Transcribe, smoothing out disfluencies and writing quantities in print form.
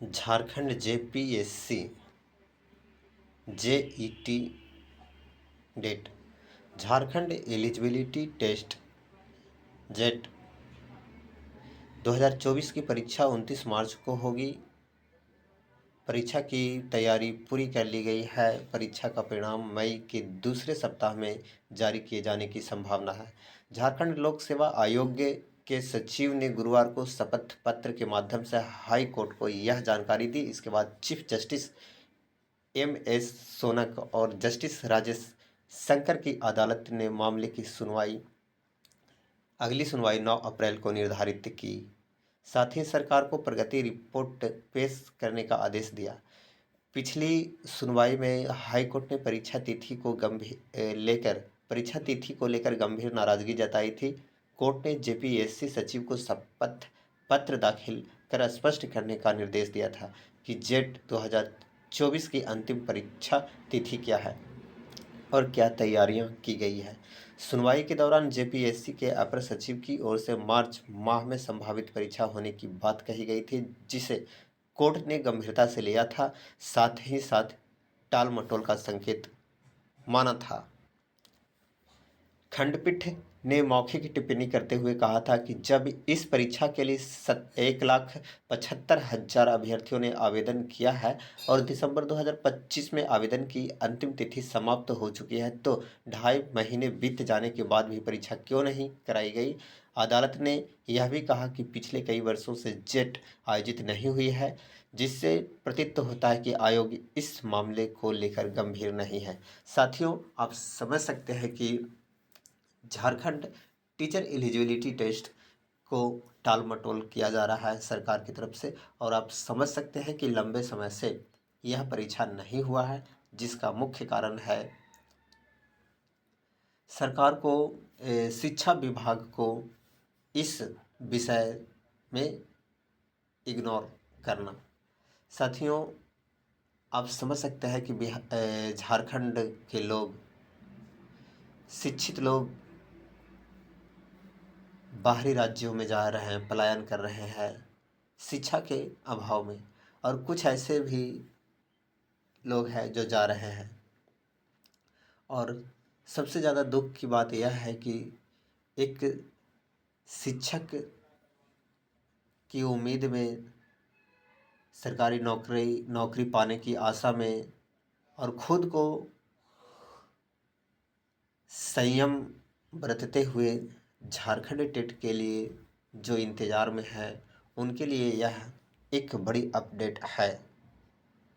Jharkhand JPSC JET date. Jharkhand eligibility test JET 2024 की परीक्षा 29 मार्च को होगी। परीक्षा की तैयारी पूरी कर ली गई है। परीक्षा का परिणाम मई के दूसरे सप्ताह में जारी किए जाने की संभावना है। झारखंड लोक सेवा आयोग के सचिव ने गुरुवार को शपथ पत्र के माध्यम से हाई कोर्ट को यह जानकारी दी। इसके बाद चीफ जस्टिस एम.एस. सोनक और जस्टिस राजेश शंकर की अदालत ने मामले की अगली सुनवाई 9 अप्रैल को निर्धारित की। साथ ही सरकार को प्रगति रिपोर्ट पेश करने का आदेश दिया। पिछली सुनवाई में हाईकोर्ट ने परीक्षा तिथि को लेकर गंभीर नाराजगी जताई थी। कोर्ट ने जेपीएससी सचिव को शपथ पत्र दाखिल कर स्पष्ट करने का निर्देश दिया था कि जेट 2024 की अंतिम परीक्षा तिथि क्या है और क्या तैयारियां की गई है। सुनवाई के दौरान जेपीएससी के अपर सचिव की ओर से मार्च माह में संभावित परीक्षा होने की बात कही गई थी, जिसे कोर्ट ने गंभीरता से लिया था, साथ ही साथ टाल मटोल का संकेत माना था। खंडपीठ ने मौखिक टिप्पणी करते हुए कहा था कि जब इस परीक्षा के लिए 1,75,000 अभ्यर्थियों ने आवेदन किया है और दिसंबर 2025 में आवेदन की अंतिम तिथि समाप्त हो चुकी है, तो 2.5 महीने बीत जाने के बाद भी परीक्षा क्यों नहीं कराई गई। अदालत ने यह भी कहा कि पिछले कई वर्षों से जेट आयोजित नहीं हुई है, जिससे प्रतीत होता है कि आयोग इस मामले को लेकर गंभीर नहीं है। साथियों, आप समझ सकते हैं कि झारखंड टीचर एलिजिबिलिटी टेस्ट को टाल मटोल किया जा रहा है सरकार की तरफ से, और आप समझ सकते हैं कि लंबे समय से यह परीक्षा नहीं हुआ है, जिसका मुख्य कारण है सरकार को, शिक्षा विभाग को इस विषय में इग्नोर करना। साथियों, आप समझ सकते हैं कि झारखंड के लोग, शिक्षित लोग बाहरी राज्यों में जा रहे हैं, पलायन कर रहे हैं शिक्षा के अभाव में, और कुछ ऐसे भी लोग हैं जो जा रहे हैं। और सबसे ज़्यादा दुख की बात यह है कि एक शिक्षक की उम्मीद में, सरकारी नौकरी पाने की आशा में, और खुद को संयम बरतते हुए झारखंड टेट के लिए जो इंतज़ार में है, उनके लिए यह एक बड़ी अपडेट है।